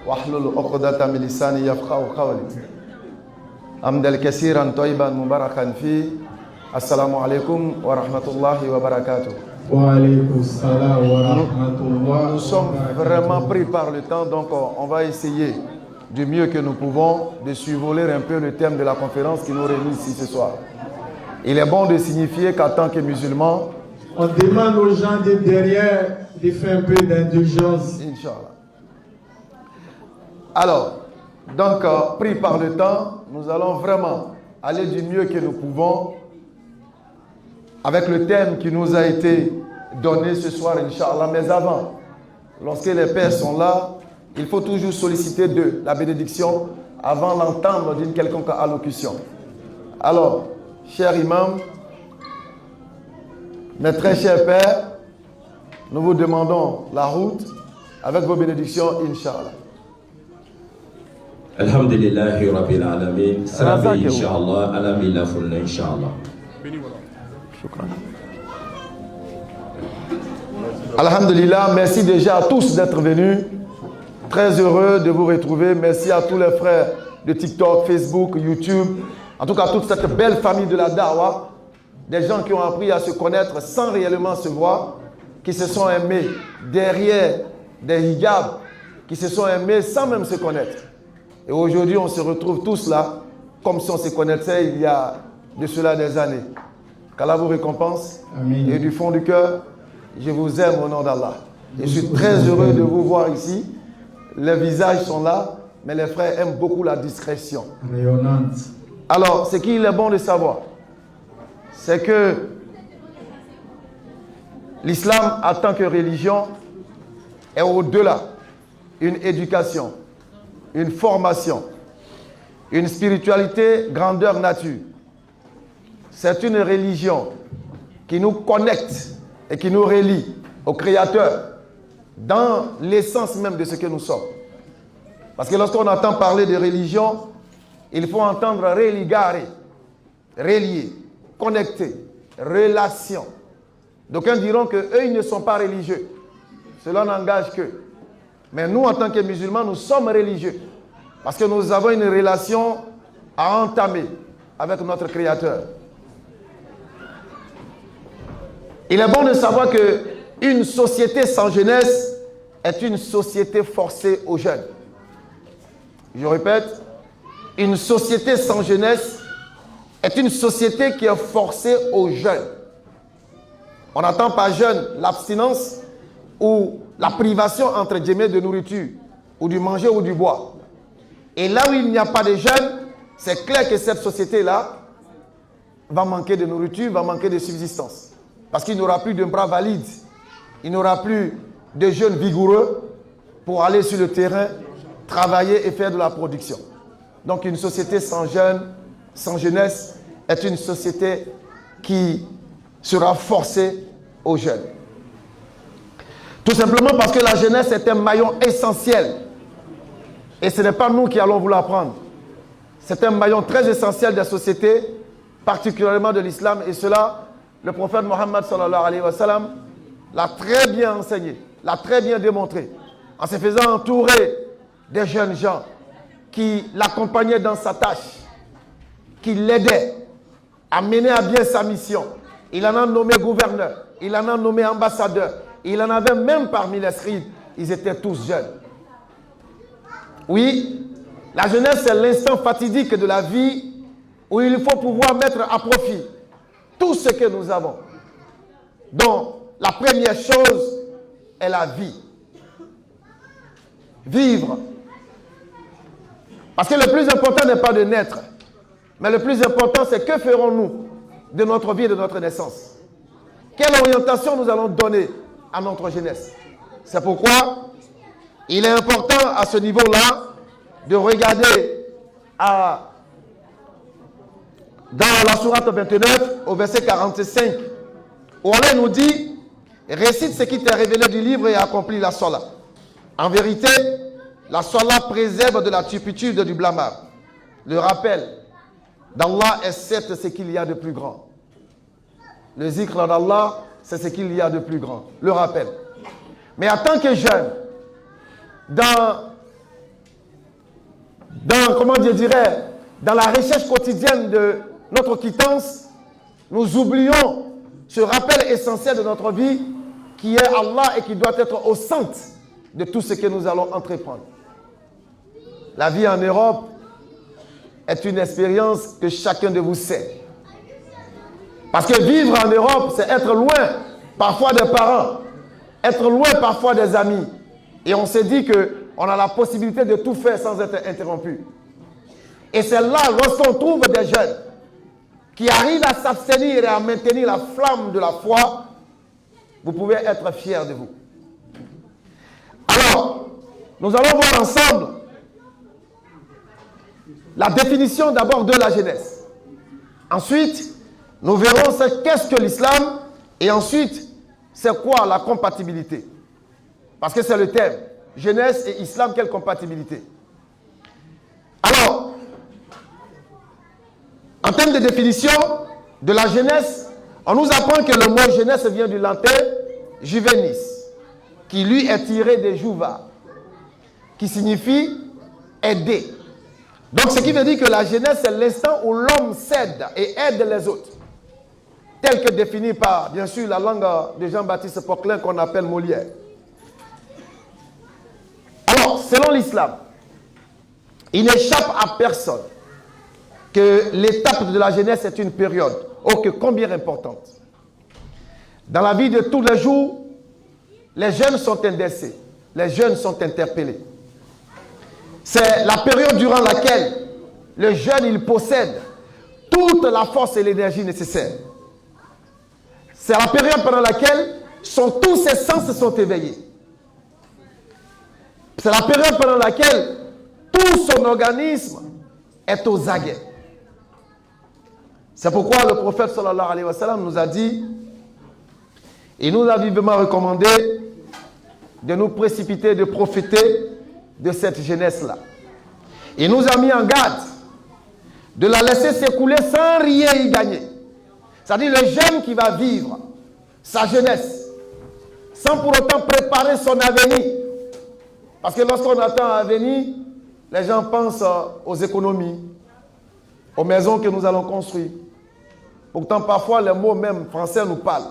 واحلل عقدة من لساني يفقهوا قولي حمدا كثيرا طيبا مباركا فيه السلام عليكم ورحمة الله وبركاته. Nous sommes vraiment pris par le temps, donc on va essayer du mieux que nous pouvons de survoler un peu le thème de la conférence qui nous réunit ici ce soir. Il est bon de signifier qu'en tant que musulmans, on demande aux gens de derrière de faire un peu d'indulgence. Inch'Allah. Alors, donc, pris par le temps, nous allons vraiment aller du mieux que nous pouvons avec le thème qui nous a été donné ce soir, Inch'Allah. Mais avant, lorsque les pères sont là, il faut toujours solliciter d'eux la bénédiction avant l'entendre d'une quelconque allocution. Alors, cher imam, mes très chers pères, nous vous demandons la route avec vos bénédictions, Inch'Allah. Alhamdulillahi Rabbil Alamin. Sarabi Inch'Allah, Alamila Fulna Inch'Allah. Alhamdulillah, merci déjà à tous d'être venus. Très heureux de vous retrouver. Merci à tous les frères de TikTok, Facebook, YouTube. En tout cas, toute cette belle famille de la Dawa. Des gens qui ont appris à se connaître sans réellement se voir, qui se sont aimés derrière des hijabs, qui se sont aimés sans même se connaître. Et aujourd'hui, on se retrouve tous là, comme si on se connaissait il y a de cela des années. Qu'Allah vous récompense. Amen. Et du fond du cœur, je vous aime au nom d'Allah. Je suis très heureux de vous voir ici. Les visages sont là, mais les frères aiment beaucoup la discrétion. Rayonnante. Alors, ce qu'il est bon de savoir, c'est que l'islam, en tant que religion, est au-delà une éducation, une formation, une spiritualité grandeur nature. C'est une religion qui nous connecte et qui nous relie au Créateur dans l'essence même de ce que nous sommes. Parce que lorsqu'on entend parler de religion, il faut entendre religare, relier, connecter, relation. D'aucuns diront qu'eux, ils ne sont pas religieux. Cela n'engage qu'eux. Mais nous, en tant que musulmans, nous sommes religieux. Parce que nous avons une relation à entamer avec notre Créateur. Il est bon de savoir qu'une société sans jeunesse est une société forcée aux jeunes. Je répète, une société sans jeunesse est une société qui est forcée aux jeunes. On n'entend pas jeune l'abstinence ou la privation entre guillemets de nourriture, ou du manger ou du boire. Et là où il n'y a pas de jeunes, c'est clair que cette société-là va manquer de nourriture, va manquer de subsistance. Parce qu'il n'y aura plus de bras valides, il n'y aura plus de jeunes vigoureux pour aller sur le terrain, travailler et faire de la production. Donc une société sans jeunes, sans jeunesse, est une société qui sera forcée aux jeunes. Tout simplement parce que la jeunesse est un maillon essentiel. Et ce n'est pas nous qui allons vous l'apprendre. C'est un maillon très essentiel de la société, particulièrement de l'islam. Et cela, le prophète Mohammed sallallahu alayhi wa sallam l'a très bien enseigné, l'a très bien démontré, en se faisant entourer des jeunes gens qui l'accompagnaient dans sa tâche, qui l'aidaient à mener à bien sa mission. Il en a nommé gouverneur, il en a nommé ambassadeur, il en avait même parmi les scribes, ils étaient tous jeunes. Oui, la jeunesse c'est l'instant fatidique de la vie où il faut pouvoir mettre à profit tout ce que nous avons. Donc, la première chose est la vie. Vivre. Parce que le plus important n'est pas de naître, mais le plus important c'est que ferons-nous de notre vie et de notre naissance. Quelle orientation nous allons donner à notre jeunesse. C'est pourquoi il est important à ce niveau-là de regarder dans la sourate 29 au verset 45 où Allah nous dit récite ce qui t'est révélé du livre et accomplis la Salat. En vérité, la Salat préserve de la turpitude du blâmable. Le rappel d'Allah est certes ce qu'il y a de plus grand. Le zikr d'Allah, c'est ce qu'il y a de plus grand. Le rappel. Mais en tant que jeune, dans dans la recherche quotidienne de notre quittance, nous oublions ce rappel essentiel de notre vie qui est Allah et qui doit être au centre de tout ce que nous allons entreprendre. La vie en Europe est une expérience que chacun de vous sait. Parce que vivre en Europe, c'est être loin parfois des parents, être loin parfois des amis. Et on s'est dit qu'on a la possibilité de tout faire sans être interrompu. Et c'est là, lorsqu'on trouve des jeunes qui arrivent à s'abstenir et à maintenir la flamme de la foi, vous pouvez être fiers de vous. Alors, nous allons voir ensemble la définition d'abord de la jeunesse. Ensuite, nous verrons qu'est-ce que l'islam et ensuite, c'est quoi la compatibilité. Parce que c'est le thème. Jeunesse et islam, quelle compatibilité? Alors, en termes de définition de la jeunesse, on nous apprend que le mot jeunesse vient du latin juvenis, qui lui est tiré de juva, qui signifie aider. Donc ce qui veut dire que la jeunesse, c'est l'instant où l'homme cède et aide les autres. Tel que défini par, bien sûr, la langue de Jean-Baptiste Poquelin qu'on appelle Molière. Alors, selon l'islam, il n'échappe à personne que l'étape de la jeunesse est une période, oh que combien importante. Dans la vie de tous les jours, les jeunes sont indexés, les jeunes sont interpellés. C'est la période durant laquelle le jeune, il possède toute la force et l'énergie nécessaires. C'est la période pendant laquelle tous ses sens sont éveillés. C'est la période pendant laquelle tout son organisme est aux aguets. C'est pourquoi le prophète sallallahu alayhi wa sallam nous a dit, et nous a vivement recommandé de nous précipiter, de profiter de cette jeunesse-là. Il nous a mis en garde de la laisser s'écouler sans rien y gagner. C'est-à-dire le jeune qui va vivre sa jeunesse sans pour autant préparer son avenir. Parce que lorsqu'on attend un avenir, les gens pensent aux économies, aux maisons que nous allons construire. Pourtant, parfois, les mots même français nous parlent.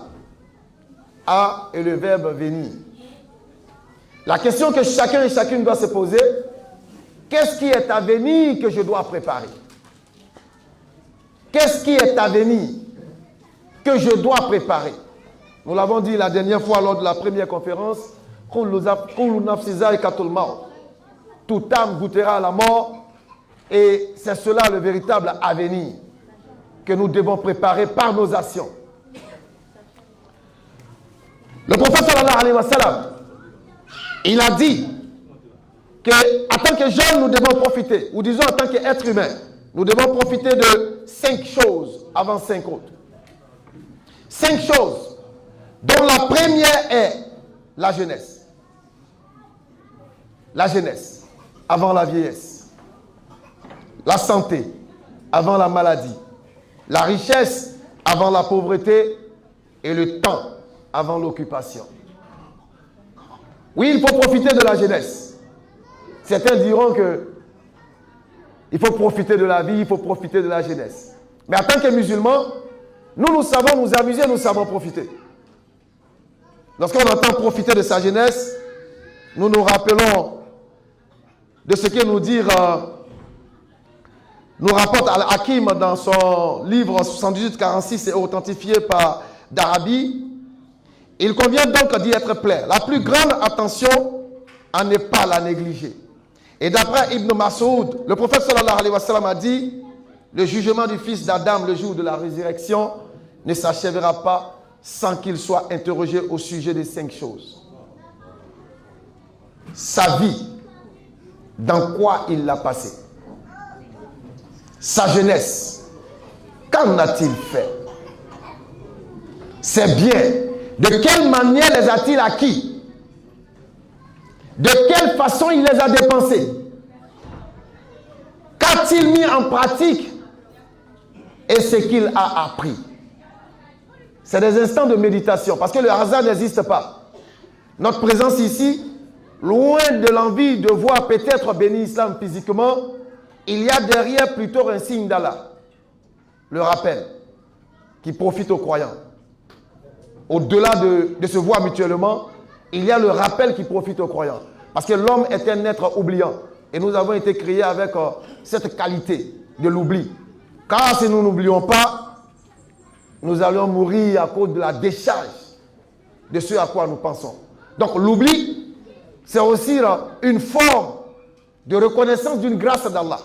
A et le verbe venir. La question que chacun et chacune doit se poser, qu'est-ce qui est à venir que je dois préparer? Qu'est-ce qui est à venir que je dois préparer? Nous l'avons dit la dernière fois lors de la première conférence, toute âme goûtera à la mort, et c'est cela le véritable avenir que nous devons préparer par nos actions. Le prophète sallallahu alayhi wa sallam, il a dit qu'en tant que jeunes, nous devons profiter, ou disons en tant qu'être humain, nous devons profiter de 5 choses avant 5 autres. 5 choses, dont la première est la jeunesse. La jeunesse avant la vieillesse. La santé avant la maladie. La richesse avant la pauvreté et le temps avant l'occupation. Oui, il faut profiter de la jeunesse. Certains diront que il faut profiter de la vie, il faut profiter de la jeunesse. Mais en tant que musulmans, nous savons nous amuser, nous savons profiter. Lorsqu'on entend profiter de sa jeunesse, nous nous rappelons de ce que nous rapporte Al-Hakim dans son livre 78-46 et authentifié par Darabi. Il convient donc d'y être plein. La plus grande attention à ne pas la négliger. Et d'après Ibn Mas'ud, le prophète sallallahu alayhi wa sallam a dit, le jugement du fils d'Adam le jour de la résurrection ne s'achèvera pas sans qu'il soit interrogé au sujet des 5 choses. Sa vie, dans quoi il l'a passé? Sa jeunesse, qu'en a-t-il fait? Ses biens, de quelle manière les a-t-il acquis? De quelle façon il les a dépensés? Qu'a-t-il mis en pratique? Et ce qu'il a appris? C'est des instants de méditation, parce que le hasard n'existe pas. Notre présence ici, loin de l'envie de voir peut-être béni Islam physiquement, il y a derrière plutôt un signe d'Allah, le rappel, qui profite aux croyants. Au-delà de se voir mutuellement, il y a le rappel qui profite aux croyants. Parce que l'homme est un être oubliant. Et nous avons été créés avec cette qualité de l'oubli. Car si nous n'oublions pas, nous allons mourir à cause de la décharge de ce à quoi nous pensons. Donc l'oubli, c'est aussi une forme de reconnaissance d'une grâce d'Allah.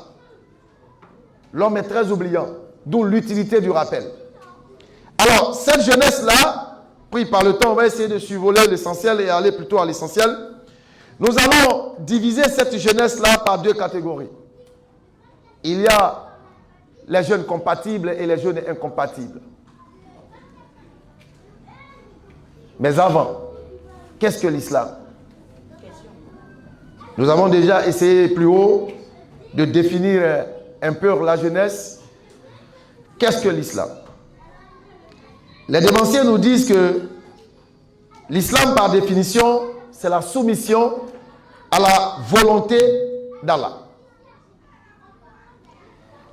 L'homme est très oubliant, d'où l'utilité du rappel. Alors, cette jeunesse-là, pris par le temps, on va essayer de survoler l'essentiel et aller plutôt à l'essentiel. Nous allons diviser cette jeunesse-là par deux catégories. Il y a les jeunes compatibles et les jeunes incompatibles. Mais avant, qu'est-ce que l'islam? Nous avons déjà essayé plus haut de définir un peu la jeunesse. Qu'est-ce que l'islam? Les dévanciers nous disent que l'islam, par définition, c'est la soumission à la volonté d'Allah.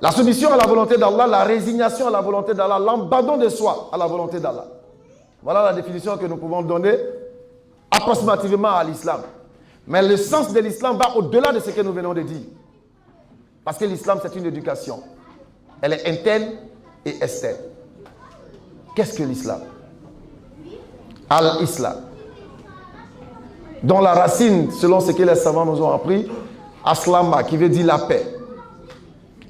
La soumission à la volonté d'Allah, la résignation à la volonté d'Allah, l'abandon de soi à la volonté d'Allah. Voilà la définition que nous pouvons donner approximativement à l'islam. Mais le sens de l'islam va au-delà de ce que nous venons de dire. Parce que l'islam, c'est une éducation. Elle est interne et externe. Qu'est-ce que l'islam? Al-Islam, dont la racine, selon ce que les savants nous ont appris, Aslama, qui veut dire la paix.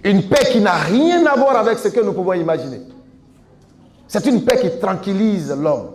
Une paix qui n'a rien à voir avec ce que nous pouvons imaginer. C'est une paix qui tranquillise l'homme.